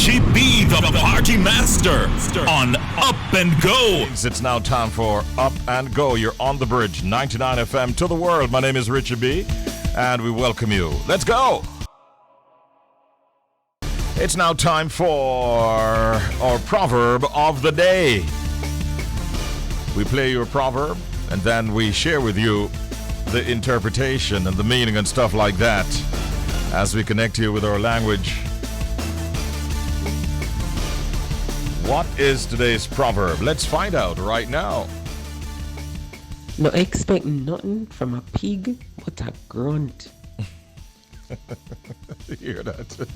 Richie B, the party master, on Up and Go. It's now time for Up and Go. You're on the bridge, 99 FM to the world. My name is Richie B, and we welcome you. Let's go. It's now time for our proverb of the day. We play your proverb, and then we share with you the interpretation and the meaning and stuff like that as we connect you with our language. What is today's proverb? Let's find out right now. No expect nothing from a pig but a grunt. You hear that?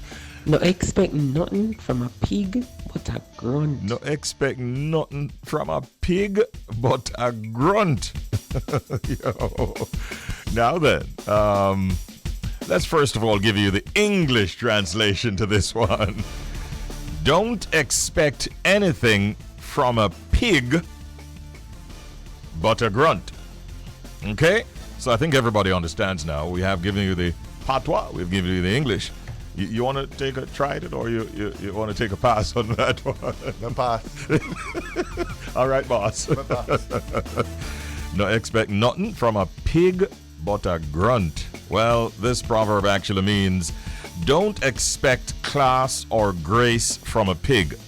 No expect nothing from a pig but a grunt. No expect nothing from a pig but a grunt. Yo. Now then, let's first of all give you the English translation to this one. Don't expect anything from a pig but a grunt. Okay? So I think everybody understands now. We have given you the patois. We've given you the English. You want to take a try at it, or you want to take a pass on that one? No pass. All right, boss. No pass. No expect nothing from a pig but a grunt. Well, this proverb actually means don't expect class or grace from a pig.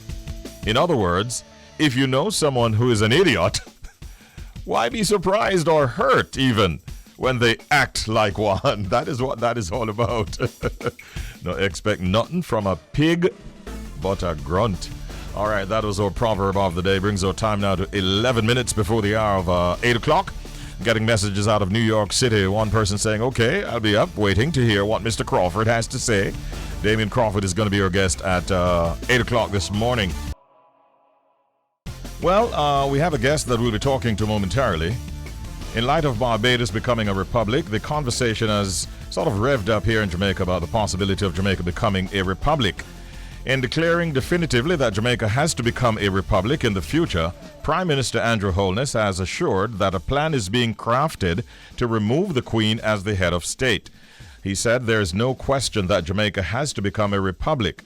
In other words, if you know someone who is an idiot, why be surprised or hurt even when they act like one? That is what that is all about. No expect nothing from a pig but a grunt. All right, that was our proverb of the day. Brings our time now to 11 minutes before the hour of 8 o'clock. Getting messages out of New York City. One person saying, okay, I'll be up waiting to hear what Mr. Crawford has to say. Damion Crawford is going to be our guest at 8 o'clock this morning. Well, we have a guest that we'll be talking to momentarily. In light of Barbados becoming a republic, the conversation has sort of revved up here in Jamaica about the possibility of Jamaica becoming a republic. In declaring definitively that Jamaica has to become a republic in the future, Prime Minister Andrew Holness has assured that a plan is being crafted to remove the Queen as the head of state. He said there is no question that Jamaica has to become a republic.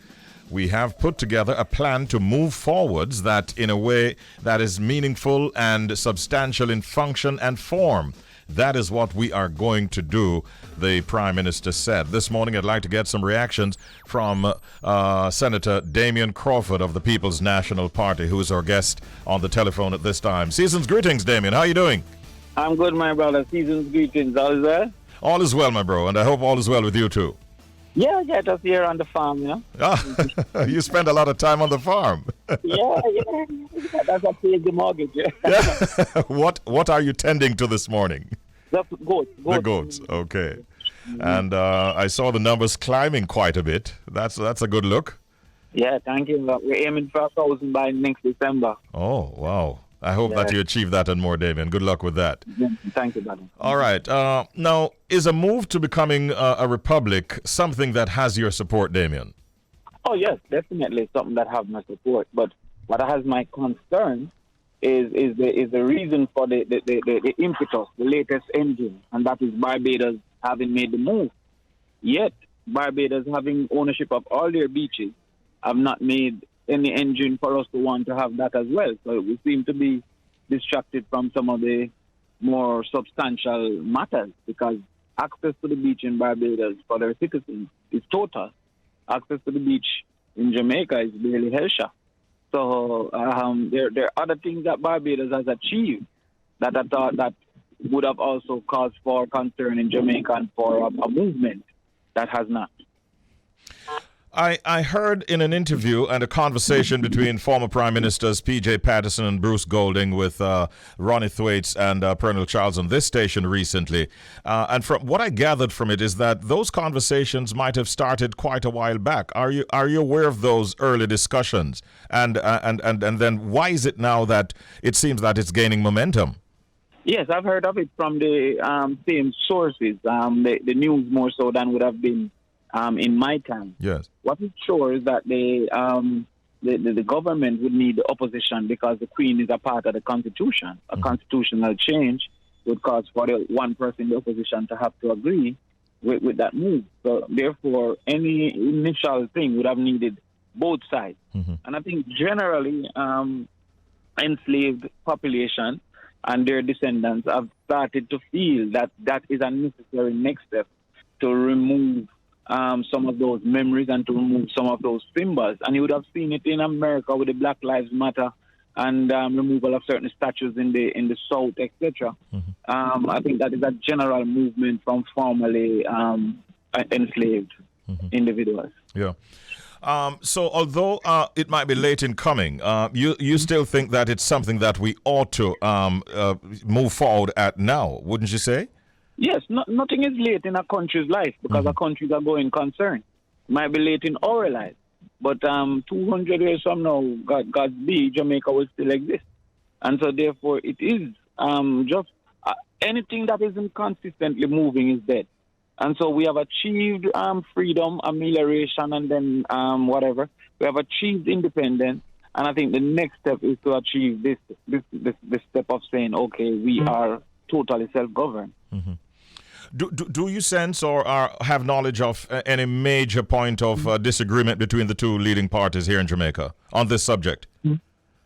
We have put together a plan to move forwards that in a way that is meaningful and substantial in function and form. That is what we are going to do, the Prime Minister said. This morning, I'd like to get some reactions from Senator Damion Crawford of the People's National Party, who is our guest on the telephone at this time. Season's greetings, Damion. How are you doing? I'm good, my brother. Season's greetings. All is well? All is well, my bro, and I hope all is well with you, too. Yeah, just here on the farm, you know. Ah, you spend a lot of time on the farm. yeah. That's a pay the mortgage. Yeah. What are you tending to this morning? The goats. The goats, okay. And I saw the numbers climbing quite a bit. That's a good look. Yeah, thank you. We're aiming for 1,000 by next December. Oh, wow. I hope that you achieve that and more, Damion. Good luck with that. Yeah, thank you, brother. All right. Now, is a move to becoming a republic something that has your support, Damion? Oh, yes, definitely something that has my support. But what has my concern is the reason for the impetus, the latest engine, and that is Barbados having made the move. Yet, Barbados having ownership of all their beaches have not made any engine for us to want to have that as well. So we seem to be distracted from some of the more substantial matters, because access to the beach in Barbados for their citizens is total. Access to the beach in Jamaica is barely hellshire. So there are other things that Barbados has achieved that I thought that would have also caused for concern in Jamaica and for a movement that has not. I heard in an interview and a conversation between former Prime Ministers P.J. Patterson and Bruce Golding with Ronnie Thwaites and Pernell Charles on this station recently. And from what I gathered from it is that those conversations might have started quite a while back. Are you aware of those early discussions? And then why is it now that it seems that it's gaining momentum? Yes, I've heard of it from the same sources, the news more so than would have been in my time. Yes. What is sure is that the government would need the opposition, because the Queen is a part of the Constitution. A constitutional change would cause for the one person in the opposition to have to agree with that move. So therefore, any initial thing would have needed both sides. And I think generally enslaved population and their descendants have started to feel that that is a necessary next step to remove some of those memories and to remove some of those symbols. And you would have seen it in America with the Black Lives Matter and removal of certain statues in the South, etc. I think that is a general movement from formerly enslaved individuals. Yeah. So although it might be late in coming, you still think that it's something that we ought to move forward at now, wouldn't you say? Yes, nothing is late in a country's life because our countries are going concern. Might be late in our life, but 200 years from now, God's be, Jamaica will still exist. And so therefore it is just anything that isn't consistently moving is dead. And so we have achieved freedom, amelioration, and then whatever. We have achieved independence. And I think the next step is to achieve this step of saying, okay, we are totally self-governed. Do you sense or have knowledge of any major point of disagreement between the two leading parties here in Jamaica on this subject?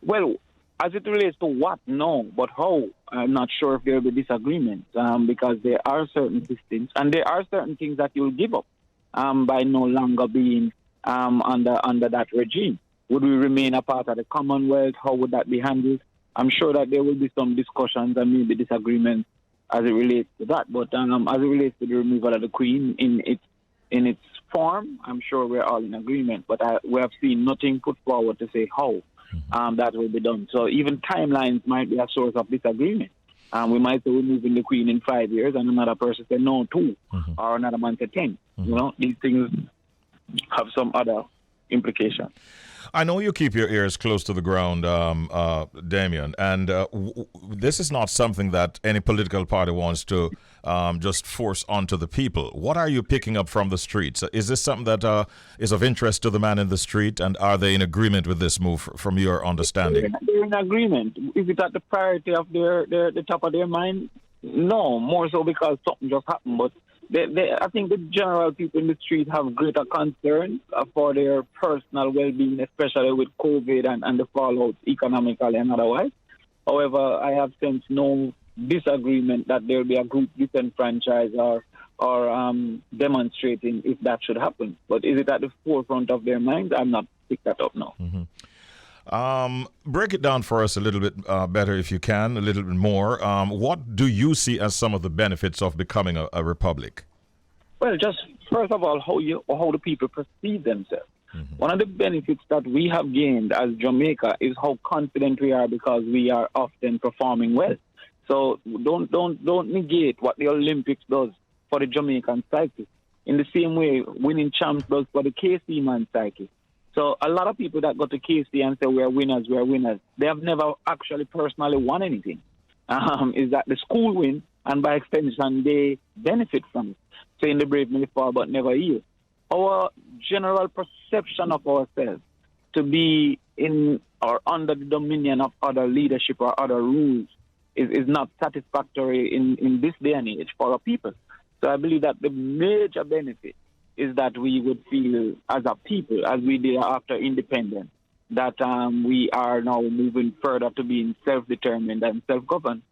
Well, as it relates to what, no, but how, I'm not sure if there will be disagreements because there are certain systems and there are certain things that you'll give up by no longer being under that regime. Would we remain a part of the Commonwealth? How would that be handled? I'm sure that there will be some discussions and maybe disagreements as it relates to that. But as it relates to the removal of the Queen in its form, I'm sure we're all in agreement. But we have seen nothing put forward to say how that will be done. So even timelines might be a source of disagreement. We might say we're moving the Queen in 5 years, and another person say no, 2, or another man say 10. You know, these things have some other implications. I know you keep your ears close to the ground, Damion, and this is not something that any political party wants to just force onto the people. What are you picking up from the streets? Is this something that is of interest to the man in the street, and are they in agreement with this move from your understanding? They're in agreement. Is it at the priority of the top of their mind? No, more so because something just happened, but I think the general people in the street have greater concerns for their personal well-being, especially with COVID and the fallout economically and otherwise. However, I have sensed no disagreement that there will be a group disenfranchised or demonstrating if that should happen. But is it at the forefront of their minds? I'm not picked that up now. Break it down for us a little bit better if you can, a little bit more. What do you see as some of the benefits of becoming a republic? Well, just first of all, how the people perceive themselves. One of the benefits that we have gained as Jamaica is how confident we are because we are often performing well. So don't negate what the Olympics does for the Jamaican psyche. In the same way, winning champs does for the KC man psyche. So a lot of people that go to KC and say we're winners, they have never actually personally won anything. Is that the school win, and by extension, they benefit from it. Saying the brave may fall, but never yield. Our general perception of ourselves to be in or under the dominion of other leadership or other rules is not satisfactory in this day and age for our people. So I believe that the major benefit is that we would feel as a people, as we did after independence, that we are now moving further to being self-determined and self-governed.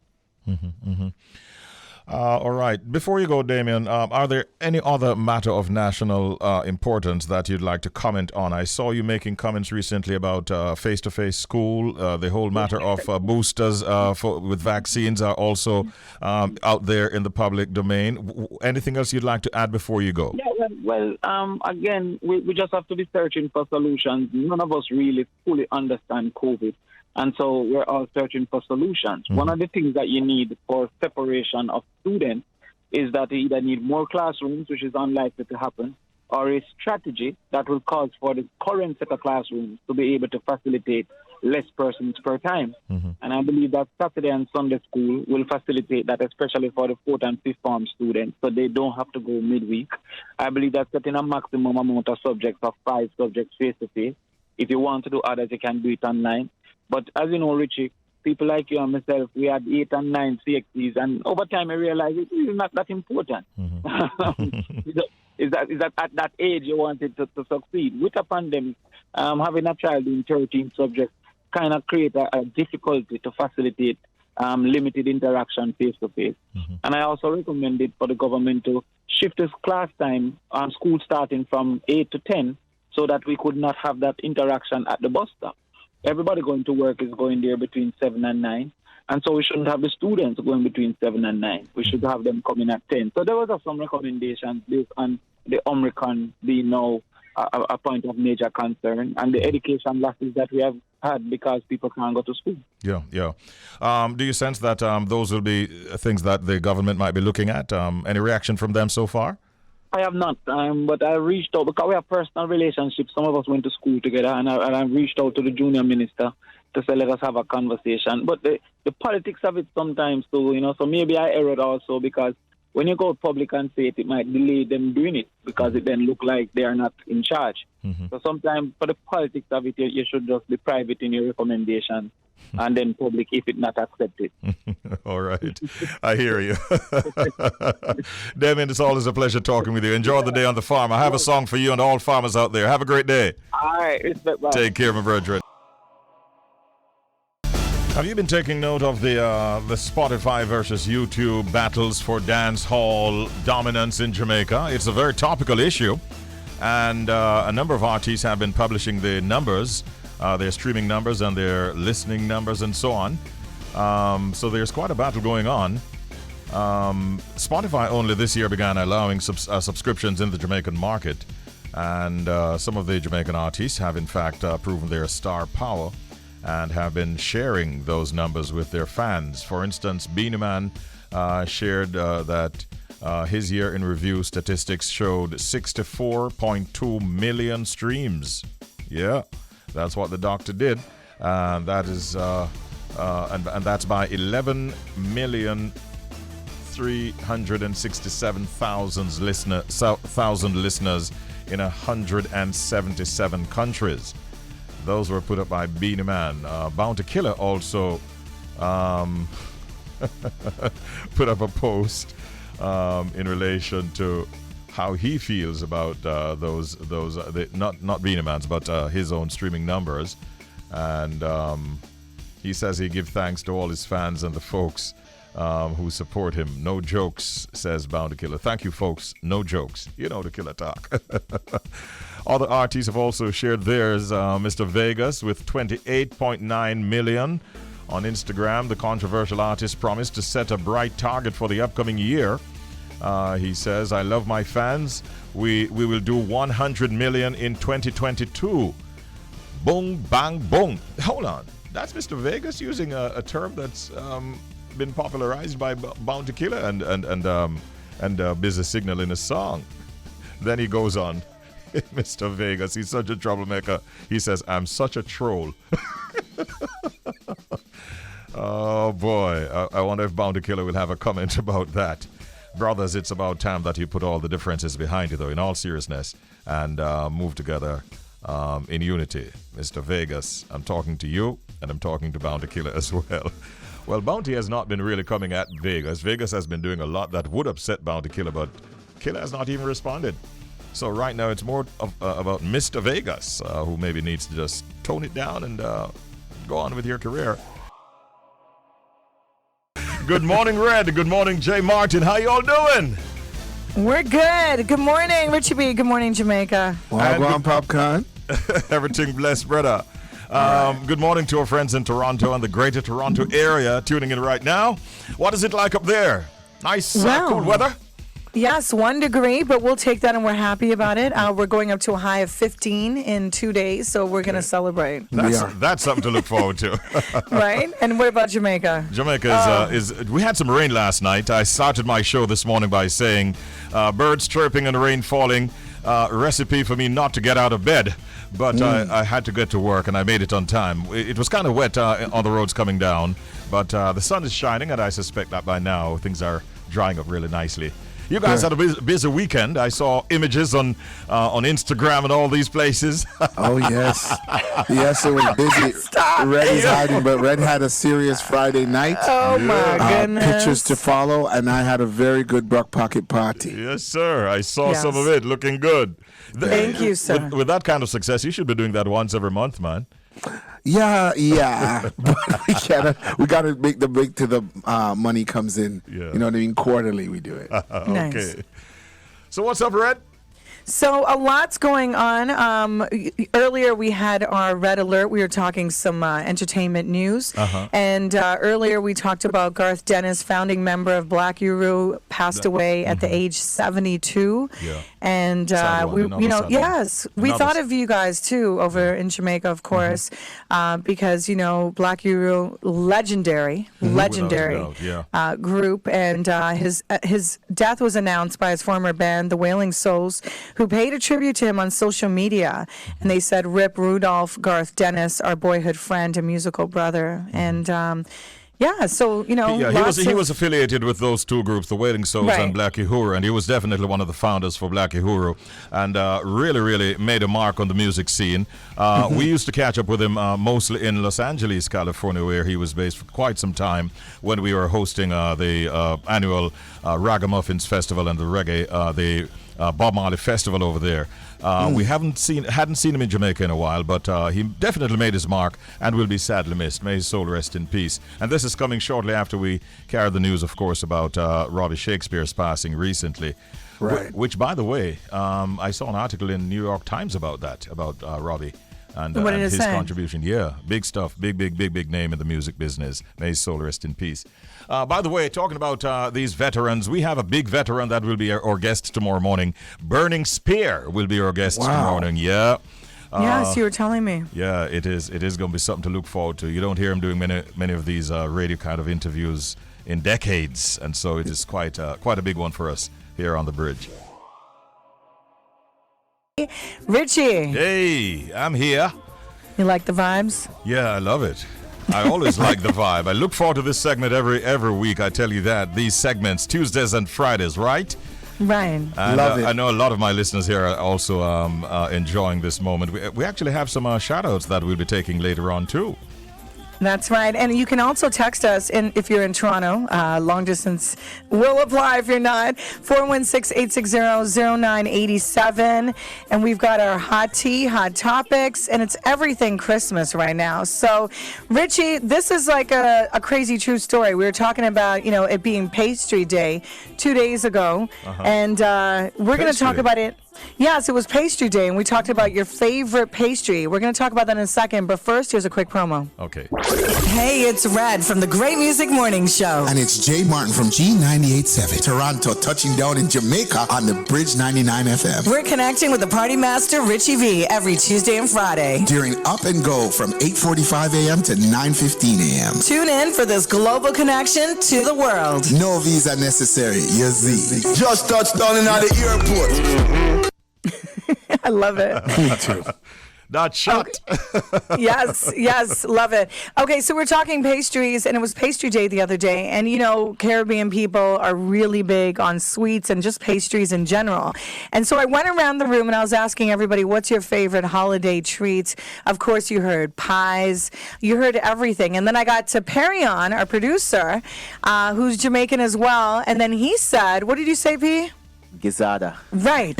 All right. Before you go, Damion, are there any other matter of national importance that you'd like to comment on? I saw you making comments recently about face-to-face school. The whole matter of boosters with vaccines are also out there in the public domain. Anything else you'd like to add before you go? Yeah, well, again, we just have to be searching for solutions. None of us really fully understand COVID. And so we're all searching for solutions. One of the things that you need for separation of students is that you either need more classrooms, which is unlikely to happen, or a strategy that will cause for the current set of classrooms to be able to facilitate less persons per time. And I believe that Saturday and Sunday school will facilitate that, especially for the 4th and 5th form students, so they don't have to go midweek. I believe that setting a maximum amount of subjects of 5 subjects face-to-face. If you want to do others, you can do it online. But as you know, Richie, people like you and myself, we had 8 and 9 CXCs, and over time I realized it is not that important. Is that at that age you wanted to succeed. With a pandemic, having a child in 13 subjects kind of create a difficulty to facilitate limited interaction face-to-face. And I also recommended for the government to shift this class time on school starting from 8 to 10 so that we could not have that interaction at the bus stop. Everybody going to work is going there between 7 and 9. And so we shouldn't have the students going between 7 and 9. We should have them coming at 10. So there was some recommendations based on the Omicron being now a point of major concern and the education losses that we have had because people can't go to school. Yeah. Do you sense that those will be things that the government might be looking at? Any reaction from them so far? I have not, but I reached out because we have personal relationships. Some of us went to school together, and I reached out to the junior minister to say, let us have a conversation. But the politics of it sometimes, too, so maybe I erred also because when you go public and say it, it might delay them doing it because it then look like they are not in charge. So sometimes for the politics of it, you should just be private in your recommendations and then public if it not accepted. All right. I hear you. Damion, it's always a pleasure talking with you. Enjoy the day on the farm. I have a song for you and all farmers out there. Have a great day. All right. Respect, bye. Take care, my brethren. Have you been taking note of the Spotify versus YouTube battles for dance hall dominance in Jamaica? It's a very topical issue, and a number of artists have been publishing the numbers, their streaming numbers and their listening numbers and so on. So there's quite a battle going on. Spotify only this year began allowing subscriptions in the Jamaican market, and some of the Jamaican artists have in fact proven their star power and have been sharing those numbers with their fans. For instance, Beenie Man shared that his year in review statistics showed 64.2 million streams. Yeah, that's what the doctor did. That is, and that's by 11,367,000 listeners in 177 countries. Those were put up by Beenie Man. Bounty Killer also put up a post in relation to how he feels about those not Beenie Man's, but his own streaming numbers. And he says he gives thanks to all his fans and the folks who support him. No jokes, says Bounty Killer. Thank you, folks. No jokes. You know the killer talk. Other artists have also shared theirs. Mr. Vegas with 28.9 million. On Instagram, the controversial artist promised to set a bright target for the upcoming year. He says, I love my fans. We will do 100 million in 2022. Boom, bang, boom. Hold on. That's Mr. Vegas using a term that's been popularized by Bounty Killer and Business Signal in a song. Then he goes on. Mr. Vegas, he's such a troublemaker. He says, I'm such a troll. Oh, boy. I wonder if Bounty Killer will have a comment about that. Brothers, it's about time that you put all the differences behind you, though, in all seriousness, and move together in unity. Mr. Vegas, I'm talking to you, and I'm talking to Bounty Killer as well. Well, Bounty has not been really coming at Vegas. Vegas has been doing a lot that would upset Bounty Killer, but Killer has not even responded. So right now it's more about Mr. Vegas, who maybe needs to just tone it down and go on with your career. Good morning, Red. Good morning, Jay Martin. How you all doing? We're good. Good morning, Richie B. Good morning, Jamaica. Well, Popcorn. Everything blessed, brother. Good morning to our friends in Toronto and the greater Toronto area tuning in right now. What is it like up there? Nice, cool weather? Yes, 1 degree, but we'll take that and we're happy about it. We're going up to a high of 15 in 2 days, so we're going to celebrate. That's something to look forward to. Right? And what about Jamaica? Jamaica is we had some rain last night. I started my show this morning by saying birds chirping and rain falling, recipe for me not to get out of bed. But I had to get to work, and I made it on time. It was kind of wet on the roads coming down, but the sun is shining, and I suspect that by now things are drying up really nicely. You guys had a busy weekend. I saw images on Instagram and all these places. Oh, yes. Yes, it was busy. Red is hiding, but Red had a serious Friday night. Oh, my goodness. Pictures to follow, and I had a very good Brock Pocket party. Yes, sir. I saw some of it. Looking good. Thank you, sir. With that kind of success, you should be doing that once every month, man. Yeah. But we gotta make till the money comes in. Yeah. You know what I mean? Quarterly we do it. Okay. Nice. So what's up, Red? So a lot's going on. Earlier we had our Red Alert. We were talking some entertainment news. And earlier we talked about Garth Dennis, founding member of Black Uru, passed away at the age 72. Yeah. And we thought of you guys too over in Jamaica, of course, because Black Uru, legendary Without a doubt, group, and his death was announced by his former band, the Wailing Souls, who paid a tribute to him on social media, and they said, "Rip Rudolph Garth Dennis, our boyhood friend and musical brother," and. He was affiliated with those two groups, the Wailing Souls and Black Uhuru, and he was definitely one of the founders for Black Uhuru, and really made a mark on the music scene. We used to catch up with him mostly in Los Angeles, California, where he was based for quite some time when we were hosting the annual Ragamuffins Festival and the reggae, Bob Marley Festival over there. We hadn't seen him in Jamaica in a while, but he definitely made his mark and will be sadly missed. May his soul rest in peace. And this is coming shortly after we carried the news, of course, about Robbie Shakespeare's passing recently. Right. Which, by the way, I saw an article in New York Times about Robbie. And what did it his say? contribution. Yeah, big stuff. Big name in the music business. May his soul rest in peace. By the way, talking about these veterans, we have a big veteran that will be our guest tomorrow morning. Burning Spear will be our guest tomorrow morning. Yeah. Yes, you were telling me. Yeah, it is. It is going to be something to look forward to. You don't hear him doing many of these radio kind of interviews in decades, and so it is quite a big one for us here on the bridge. Richie. Hey, I'm here. You like the vibes? Yeah, I love it. I always like the vibe. I look forward to this segment every week. I tell you that. These segments, Tuesdays and Fridays, right? Right. And, love it. I know a lot of my listeners here are also enjoying this moment. We actually have some shout-outs that we'll be taking later on, too. That's right. And you can also text us if you're in Toronto. Long distance will apply if you're not. 416-860-0987. And we've got our hot tea, hot topics, and it's everything Christmas right now. So, Richie, this is like a crazy true story. We were talking about, it being pastry day 2 days ago. And we're going to talk about it. Yes, it was pastry day, and we talked about your favorite pastry. We're going to talk about that in a second, but first, here's a quick promo. Okay. Hey, it's Red from the Great Music Morning Show. And it's Jay Martin from G98.7, Toronto, touching down in Jamaica on the Bridge 99 FM. We're connecting with the party master, Richie B, every Tuesday and Friday. During Up and Go from 8:45 a.m. to 9:15 a.m. Tune in for this global connection to the world. No visa necessary, you see. Just touched down in the airport. I love it. Me too. Not shot. Yes, love it. Okay, so we're talking pastries, and it was pastry day the other day, and Caribbean people are really big on sweets and just pastries in general. And so I went around the room and I was asking everybody, what's your favorite holiday treat? Of course, you heard pies, you heard everything. And then I got to Perry on, our producer, who's Jamaican as well, and then he said, what did you say, P? Gizada. Right.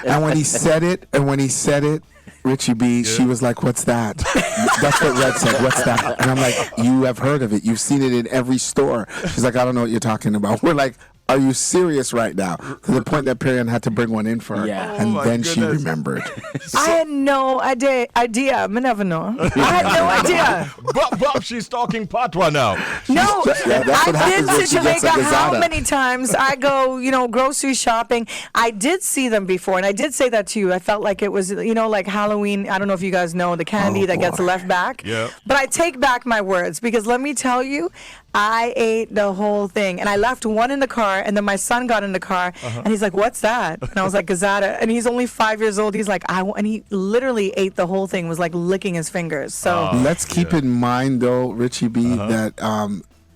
And when he said it, Richie B, she was like, "What's that?" That's what Red said. "What's that?" And I'm like, "You have heard of it. You've seen it in every store." She's like, "I don't know what you're talking about." We're like, "Are you serious right now?" To the point that Perion had to bring one in for her. Yeah. And then goodness. she remembered. I had no idea. I never know. I had no idea. Bob, she's talking patois now. No, Yeah, that's what I've happens been when to she gets a Jamaica how gazada. many times I go, grocery shopping. I did see them before, and I did say that to you. I felt like it was, like Halloween. I don't know if you guys know the candy that gets left back. Yeah. But I take back my words because let me tell you, I ate the whole thing, and I left one in the car, and then my son got in the car, and he's like, "What's that?" And I was like, "Gazada," and he's only 5 years old. He's like, and he literally ate the whole thing, was like licking his fingers. So Let's keep in mind, though, Richie B, that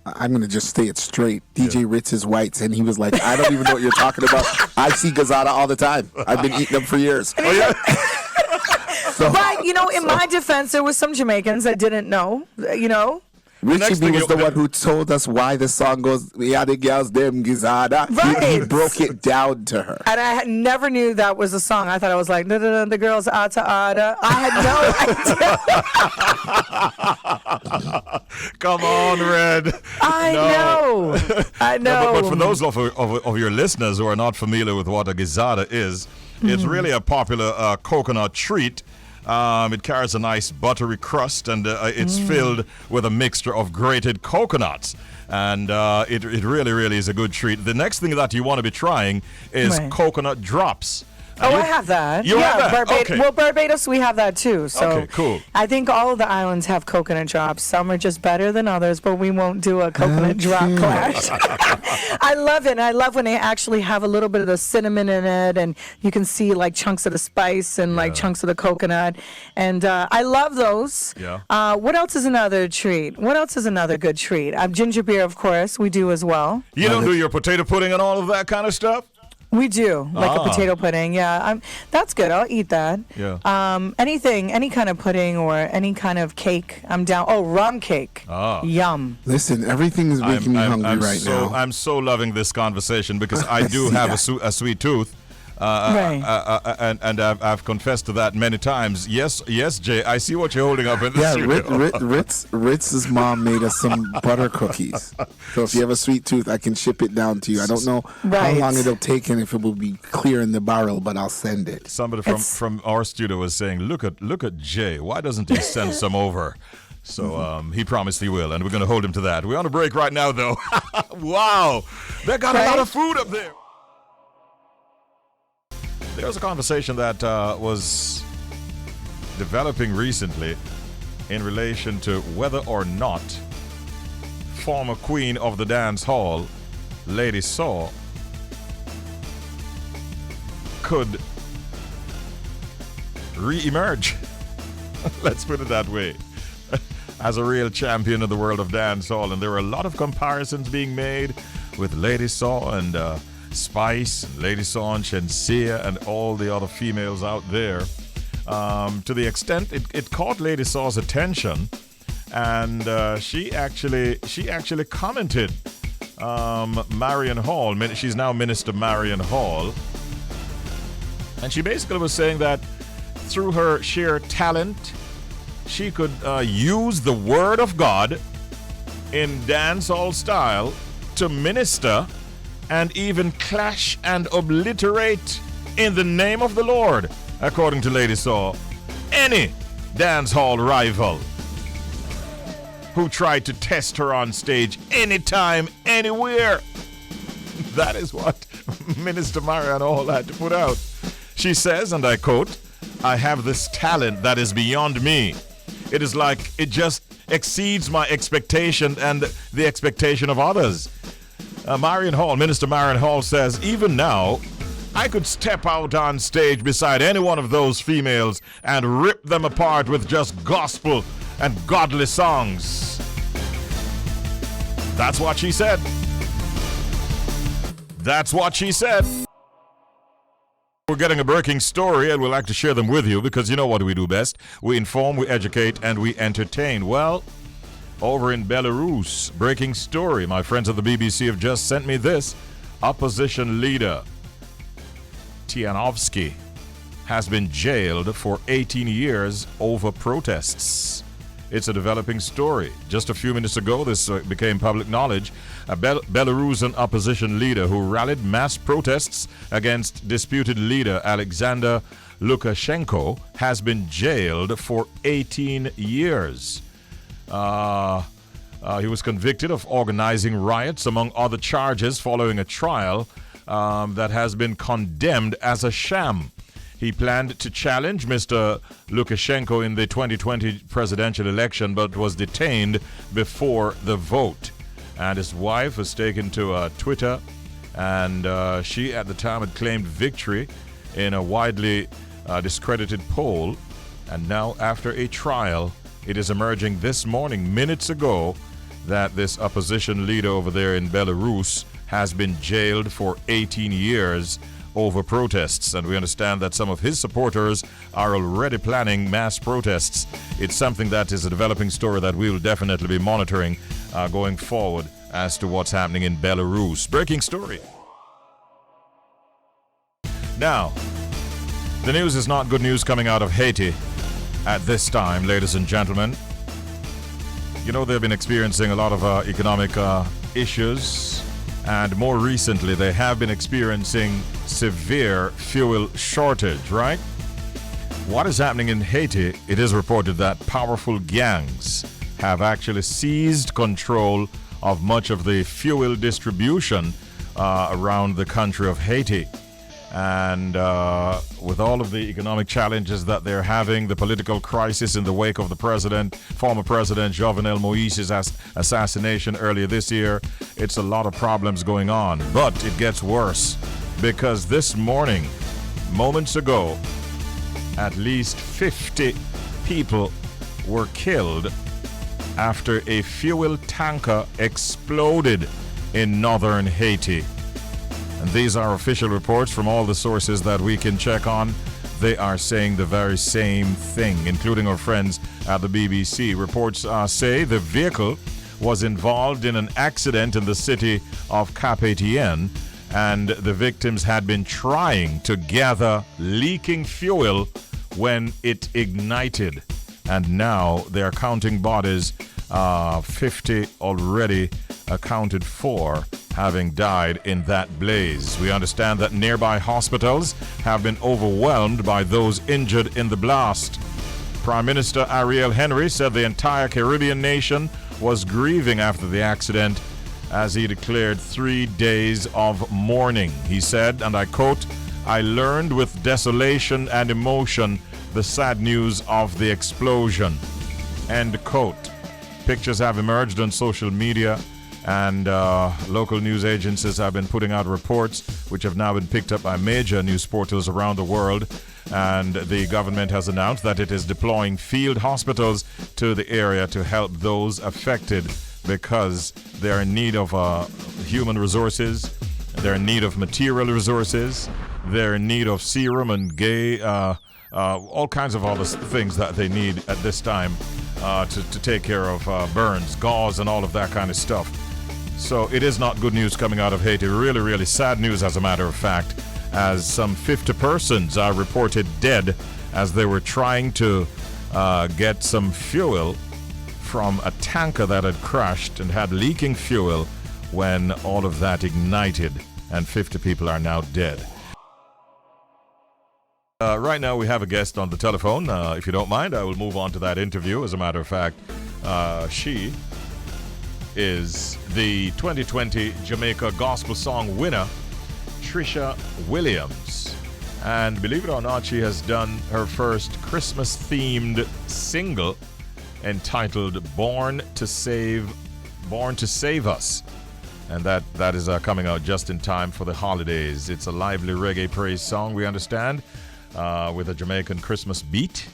I'm going to just say it straight. DJ Ritz is whites, and he was like, I don't even know what you're talking about. I see Gazada all the time. I've been eating them for years. Oh, yeah? But, in my defense, there was some Jamaicans that didn't know, Richie B was the one who told us why the song goes, yeah, the girls, them Gizada. Right. He broke it down to her. And I never knew that was a song. I thought I was like, the girls, Ata Ada. I had no idea. Come on, Red. I know. But for those of your listeners who are not familiar with what a Gizada is, it's really a popular coconut treat. It carries a nice buttery crust, and it's filled with a mixture of grated coconuts. And it really, really is a good treat. The next thing that you want to be trying is coconut drops. I have that. You have that? Okay. Well, Barbados, we have that too. So okay, cool. I think all of the islands have coconut drops. Some are just better than others, but we won't do a coconut drop clash. I love it. I love when they actually have a little bit of the cinnamon in it, and you can see like chunks of the spice and like chunks of the coconut. And I love those. Yeah. What else is another treat? What else is another good treat? Ginger beer, of course, we do as well. You don't do your potato pudding and all of that kind of stuff? We do, like a potato pudding. Yeah, that's good. I'll eat that. Yeah. Any kind of pudding or any kind of cake, I'm down. Oh, rum cake. Yum. Listen, everything is making me hungry now. I'm so loving this conversation because I do have a sweet tooth. And I've confessed to that many times. Yes, Jay, I see what you're holding up in the studio. Ritz's mom made us some butter cookies. So if you have a sweet tooth, I can ship it down to you. I don't know how long it'll take and if it will be clear in the barrel, but I'll send it. Somebody from our studio was saying, look at Jay. Why doesn't he send some over? So he promised he will, and we're going to hold him to that. We're on a break right now, though. Wow, they got a lot of food up there. There's a conversation that was developing recently in relation to whether or not former queen of the dance hall, Lady Saw, could re-emerge, let's put it that way, as a real champion of the world of dance hall. And there were a lot of comparisons being made with Lady Saw and Spice, and Lady Saw and Shensia, and all the other females out there. To the extent it caught Lady Saw's attention, and she actually commented. Marion Hall, she's now Minister Marion Hall, and she basically was saying that through her sheer talent, she could use the word of God in dancehall style to minister and even clash and obliterate in the name of the Lord, according to Lady Saw, any dancehall rival who tried to test her on stage anytime, anywhere. That is what Minister Marion Hall had to put out. She says, and I quote, "I have this talent that is beyond me. It is like it just exceeds my expectation and the expectation of others." Minister Marion Hall says, "Even now, I could step out on stage beside any one of those females and rip them apart with just gospel and godly songs." That's what she said. That's what she said. We're getting a breaking story, and we'd like to share them with you because you know what we do best. We inform, we educate, and we entertain. Well, over in Belarus, breaking story. My friends at the BBC have just sent me this. Opposition leader Tianovsky has been jailed for 18 years over protests. It's a developing story. Just a few minutes ago, this became public knowledge. A Belarusian opposition leader who rallied mass protests against disputed leader Alexander Lukashenko has been jailed for 18 years. He was convicted of organizing riots, among other charges, following a trial that has been condemned as a sham. He planned to challenge Mr. Lukashenko in the 2020 presidential election, but was detained before the vote. And his wife was taken to Twitter, and she at the time had claimed victory in a widely discredited poll. And now, after a trial, it is emerging this morning, minutes ago, that this opposition leader over there in Belarus has been jailed for 18 years over protests, and we understand that some of his supporters are already planning mass protests. It's something that is a developing story that we will definitely be monitoring going forward as to what's happening in Belarus. Breaking story. Now, the news is not good news coming out of Haiti at this time, ladies and gentlemen. You know, they've been experiencing a lot of economic issues, and more recently they have been experiencing severe fuel shortage, right? What is happening in Haiti? It is reported that powerful gangs have actually seized control of much of the fuel distribution around the country of Haiti. And with all of the economic challenges that they're having, the political crisis in the wake of the former president Jovenel Moise's assassination earlier this year, it's a lot of problems going on. But it gets worse, because this morning, moments ago, at least 50 people were killed after a fuel tanker exploded in northern Haiti. And these are official reports from all the sources that we can check on. They are saying the very same thing, including our friends at the BBC. Reports say the vehicle was involved in an accident in the city of Cap-Haitien, and the victims had been trying to gather leaking fuel when it ignited. And now they're counting bodies, 50 already accounted for having died in that blaze. We understand that nearby hospitals have been overwhelmed by those injured in the blast. Prime Minister Ariel Henry said the entire Caribbean nation was grieving after the accident, as he declared 3 days of mourning. He said, and I quote, "I learned with desolation and emotion the sad news of the explosion." End quote. Pictures have emerged on social media, and local news agencies have been putting out reports which have now been picked up by major news portals around the world. And the government has announced that it is deploying field hospitals to the area to help those affected, because they're in need of human resources, they're in need of material resources, they're in need of serum and all kinds of other things that they need at this time to take care of burns, gauze, and all of that kind of stuff. So it is not good news coming out of Haiti. Really, really sad news, as a matter of fact, as some 50 persons are reported dead as they were trying to get some fuel from a tanker that had crashed and had leaking fuel when all of that ignited, and 50 people are now dead. Right now we have a guest on the telephone. If you don't mind, I will move on to that interview. As a matter of fact, she is the 2020 Jamaica Gospel Song winner, Treisha Williams. And believe it or not, she has done her first Christmas-themed single entitled Born to Save Us. And that is coming out just in time for the holidays. It's a lively reggae praise song, we understand, with a Jamaican Christmas beat.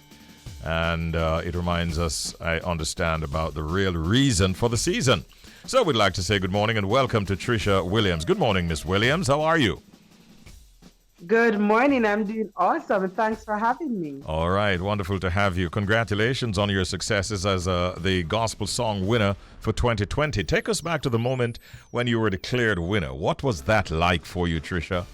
And it reminds us, I understand, about the real reason for the season. So we'd like to say good morning and welcome to Treisha Williams. Good morning, Miss Williams. How are you? Good morning. I'm doing awesome. Thanks for having me. All right. Wonderful to have you. Congratulations on your successes as the Gospel Song winner for 2020. Take us back to the moment when you were declared winner. What was that like for you, Treisha?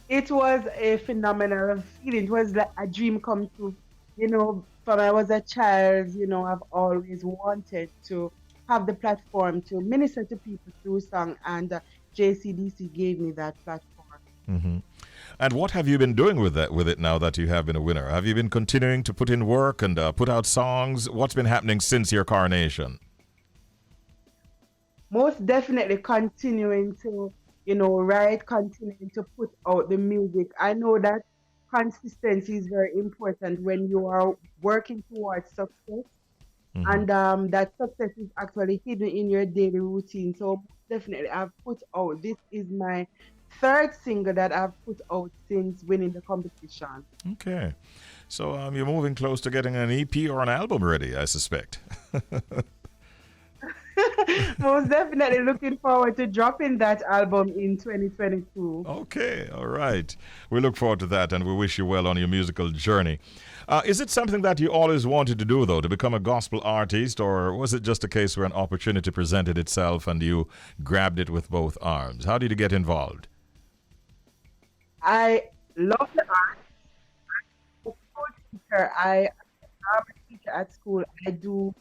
It was a phenomenal feeling. It was like a dream come true. You know, from I was a child, you know, I've always wanted to have the platform to minister to people through song, and JCDC gave me that platform. Mm-hmm. And what have you been doing with it now that you have been a winner? Have you been continuing to put in work and put out songs? What's been happening since your coronation? Most definitely continuing to, write, continuing to put out the music. I know that consistency is very important when you are working towards success. Mm-hmm. And that success is actually hidden in your daily routine. So definitely I've put out, this is my third single that I've put out since winning the competition. Okay. So you're moving close to getting an EP or an album ready, I suspect. Most definitely looking forward to dropping that album in 2022. Okay, all right. We look forward to that, and we wish you well on your musical journey. Is it something that you always wanted to do, though, to become a gospel artist, or was it just a case where an opportunity presented itself and you grabbed it with both arms? How did you get involved? I love the art. I'm a school teacher. I'm a teacher at school. I do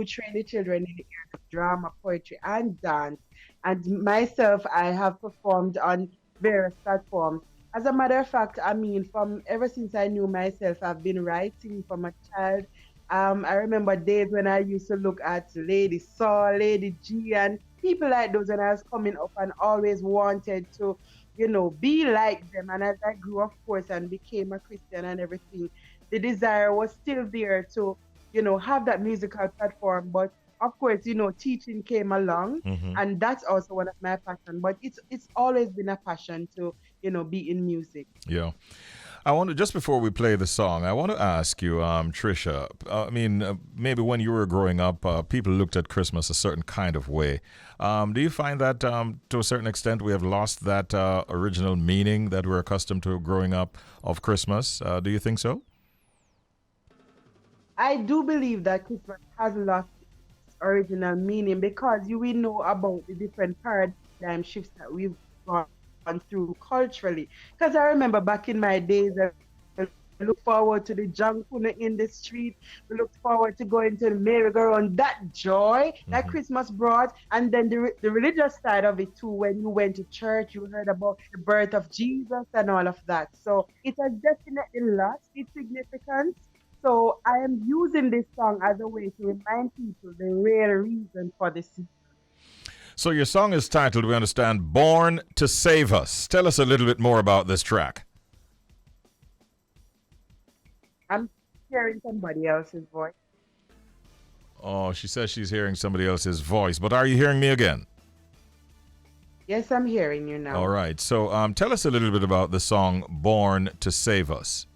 train the children in the area of drama, poetry, and dance. And myself, I have performed on various platforms. As a matter of fact, I mean, from ever since I knew myself, I've been writing from a child. I remember days when I used to look at Lady Saw, Lady G, and people like those when I was coming up and always wanted to, be like them. And as I grew, of course, and became a Christian and everything, the desire was still there to, have that musical platform. But of course, teaching came along, and that's also one of my passions. But it's always been a passion to, be in music. Yeah. I want to, just before we play the song, I want to ask you, Treisha, maybe when you were growing up, people looked at Christmas a certain kind of way. Do you find that to a certain extent we have lost that original meaning that we're accustomed to growing up of Christmas? Do you think so? I do believe that Christmas has lost its original meaning because we know about the different paradigm shifts that we've gone through culturally. Because I remember back in my days, I look forward to the junk food in the street. We looked forward to going to the merry-go-round. That joy that Christmas brought, and then the religious side of it too. When you went to church, you heard about the birth of Jesus and all of that. So it has definitely lost its significance. So I am using this song as a way to remind people the real reason for the season. So your song is titled, we understand, Born to Save Us. Tell us a little bit more about this track. I'm hearing somebody else's voice. Oh, she says she's hearing somebody else's voice, but are you hearing me again? Yes, I'm hearing you now. All right. So tell us a little bit about the song Born to Save Us.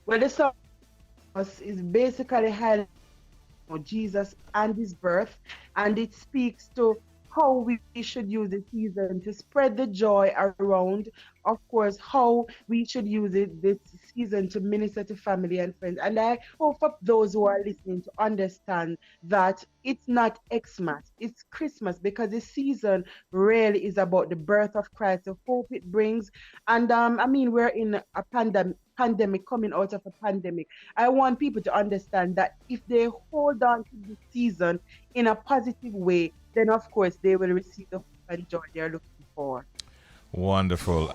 Well, the song is basically highlighting Jesus and his birth, and it speaks to how we should use the season to spread the joy around. Of course, how we should use this season to minister to family and friends. And I hope for those who are listening to understand that it's not Xmas, it's Christmas, because the season really is about the birth of Christ, the hope it brings. And we're in a pandemic, coming out of a pandemic. I want people to understand that if they hold on to this season in a positive way, then of course they will receive the hope and joy they're looking for. Wonderful.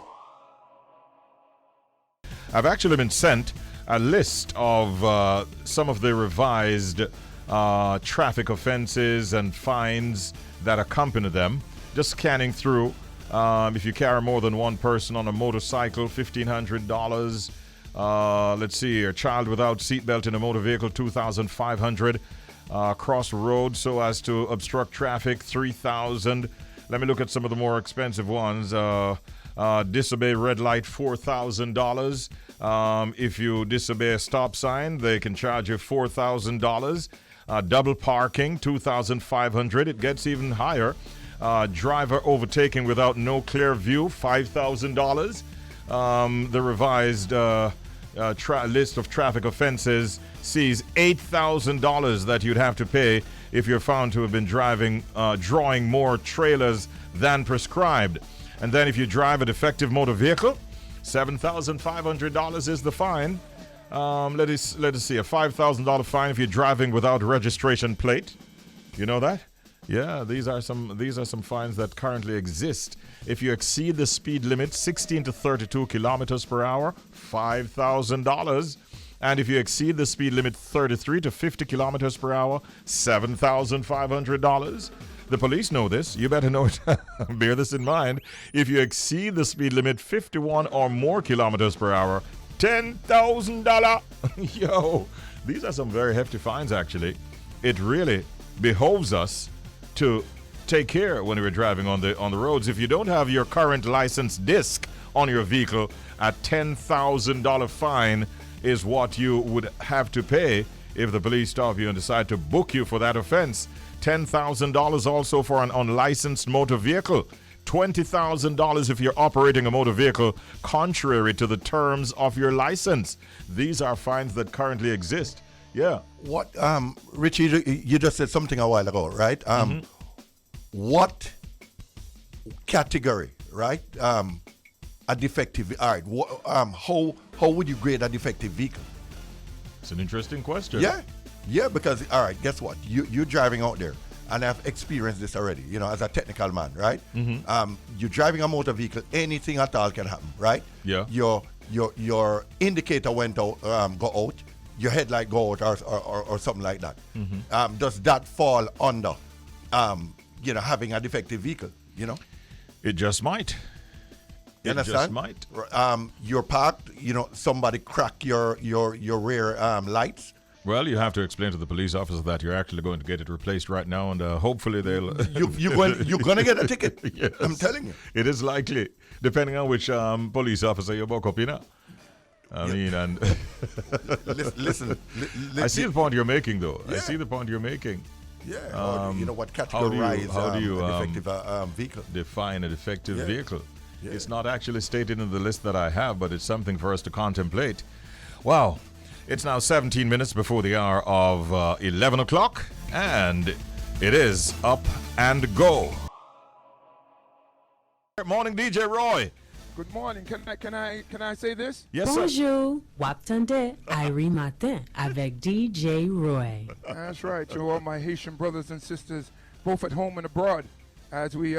I've actually been sent a list of some of the revised traffic offenses and fines that accompany them. Just scanning through. If you carry more than one person on a motorcycle, $1,500. Let's see, a child without seatbelt in a motor vehicle, $2,500. Cross road so as to obstruct traffic, $3,000. Let me look at some of the more expensive ones. Disobey red light, $4,000. If you disobey a stop sign, they can charge you $4,000. Double parking, $2,500. It gets even higher. Driver overtaking without no clear view, $5,000. The revised list of traffic offenses sees $8,000 that you'd have to pay if you're found to have been drawing more trailers than prescribed. And then if you drive a defective motor vehicle, $7,500 is the fine. Let us see, a $5,000 fine if you're driving without registration plate. You know that? Yeah, these are some fines that currently exist. If you exceed the speed limit 16 to 32 kilometers per hour, $5,000. And if you exceed the speed limit 33 to 50 kilometers per hour, $7,500. The police know this. You better know it. Bear this in mind. If you exceed the speed limit 51 or more kilometers per hour, $10,000. Yo, these are some very hefty fines, actually. It really behoves us to take care when we're driving on the roads. If you don't have your current license disc on your vehicle, a $10,000 fine is what you would have to pay if the police stop you and decide to book you for that offense. $10,000 also for an unlicensed motor vehicle. $20,000 if you're operating a motor vehicle contrary to the terms of your license. These are fines that currently exist. Yeah. What, Richie, you just said something a while ago, right? What category, right? A defective, all right, how would you grade a defective vehicle? It's an interesting question. Yeah, because, all right, guess what? You're driving out there, and I've experienced this already, as a technical man, right? You're driving a motor vehicle, anything at all can happen, right? Yeah. Your indicator went out, go out, your headlight go out or something like that. Does that fall under, having a defective vehicle, It just might. You It understand? just might. You're parked, somebody crack your rear lights. Well, you have to explain to the police officer that you're actually going to get it replaced right now, and hopefully they'll... You're going to get a ticket. Yes. I'm telling you. It is likely, depending on which police officer you buck up, I mean, and... listen. I see the point you're making, though. Yeah. I see the point you're making. Yeah. What categorize how do you, a defective vehicle? Define a defective vehicle. Yeah. It's not actually stated in the list that I have, but it's something for us to contemplate. Wow. It's now 17 minutes before the hour of 11 o'clock, and it is Up and Go. Good morning, DJ Roy. Good morning. Can I say this? Yes, sir. Bonjour, Waptande, Irie Matin, avec DJ Roy. That's right. To all my Haitian brothers and sisters, both at home and abroad, as we,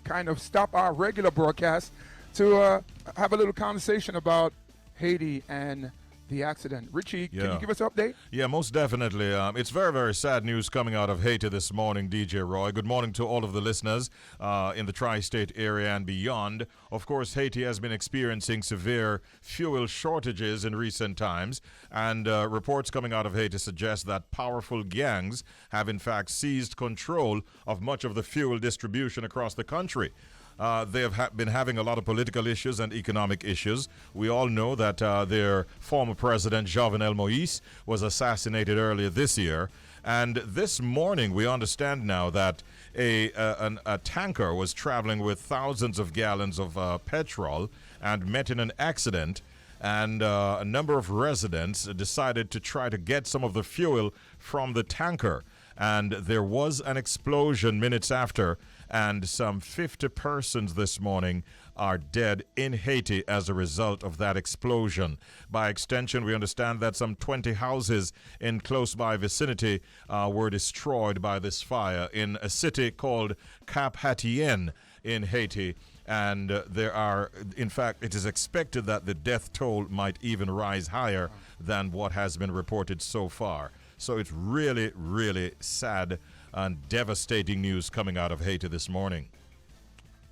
kind of stop our regular broadcast to have a little conversation about Haiti and the accident. Richie, can you give us an update? Yeah, most definitely. It's very, very sad news coming out of Haiti this morning, DJ Roy. Good morning to all of the listeners in the tri-state area and beyond. Of course, Haiti has been experiencing severe fuel shortages in recent times, and reports coming out of Haiti suggest that powerful gangs have in fact seized control of much of the fuel distribution across the country. They have been having a lot of political issues and economic issues. We all know that their former president, Jovenel Moïse, was assassinated earlier this year. And this morning, we understand now that a tanker was traveling with thousands of gallons of petrol and met in an accident. And a number of residents decided to try to get some of the fuel from the tanker. And there was an explosion minutes after, and some 50 persons this morning are dead in Haiti as a result of that explosion. By extension, we understand that some 20 houses in close by vicinity were destroyed by this fire in a city called Cap Haitien in Haiti. And there are, in fact, it is expected that the death toll might even rise higher than what has been reported so far. So it's really, really sad and devastating news coming out of Haiti this morning.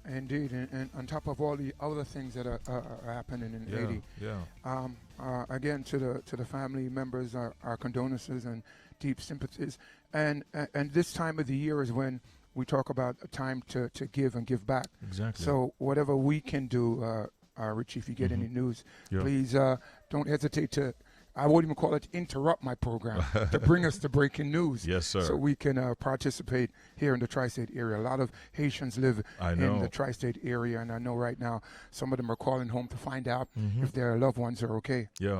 Indeed, and on top of all the other things that are happening in Haiti, again to the family members, our condolences and deep sympathies. And this time of the year is when we talk about a time to give and give back. Exactly. So whatever we can do, Richie, if you get any news, please don't hesitate to. I won't even call it interrupt my program to bring us the breaking news. Yes, sir. So we can participate here in the tri-state area. A lot of Haitians live in the tri-state area, and I know right now some of them are calling home to find out if their loved ones are okay. Yeah.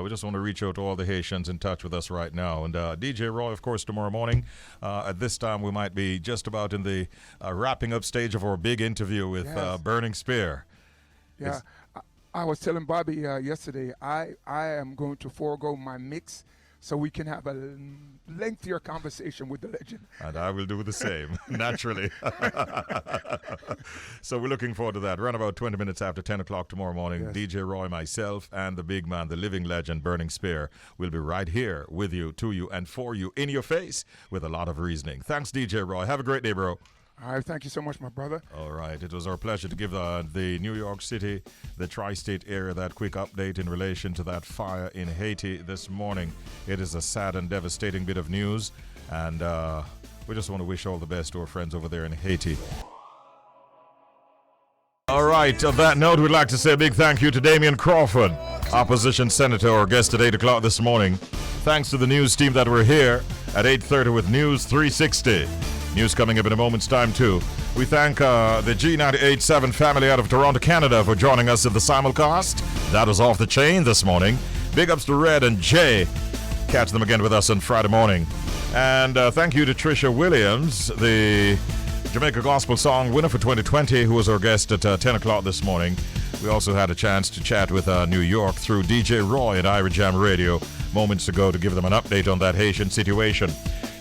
We just want to reach out to all the Haitians in touch with us right now. And DJ Roy, of course, tomorrow morning at this time we might be just about in the wrapping up stage of our big interview with Burning Spear. Yeah. I was telling Bobby yesterday, I am going to forego my mix so we can have a lengthier conversation with the legend. And I will do the same, naturally. So we're looking forward to that. Around about 20 minutes after 10 o'clock tomorrow morning, DJ Roy, myself, and the big man, the living legend, Burning Spear, will be right here with you, to you, and for you, in your face, with a lot of reasoning. Thanks, DJ Roy. Have a great day, bro. All right, thank you so much, my brother. All right, it was our pleasure to give the New York City, the tri-state area, that quick update in relation to that fire in Haiti this morning. It is a sad and devastating bit of news, and we just want to wish all the best to our friends over there in Haiti. All right, on that note, we'd like to say a big thank you to Damion Crawford, Opposition Senator, our guest at 8 o'clock this morning. Thanks to the news team that were here at 8:30 with News 360. News coming up in a moment's time, too. We thank the G98.7 family out of Toronto, Canada for joining us at the simulcast. That was Off the Chain this morning. Big ups to Red and Jay. Catch them again with us on Friday morning. And thank you to Treisha Williams, the Jamaica Gospel Song winner for 2020, who was our guest at 10 o'clock this morning. We also had a chance to chat with New York through DJ Roy at Ira Jam Radio moments ago to give them an update on that Haitian situation.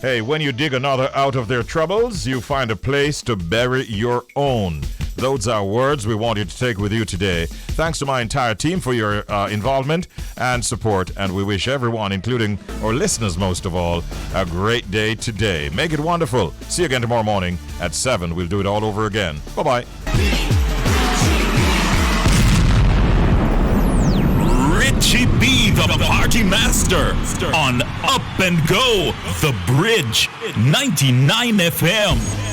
Hey, when you dig another out of their troubles, you find a place to bury your own. Those are words we want you to take with you today. Thanks to my entire team for your involvement and support, and we wish everyone, including our listeners most of all, a great day today. Make it wonderful. See you again tomorrow morning at 7. We'll do it all over again. Bye-bye. Richie B, the party master, on Up and Go, The Bridge, 99 FM.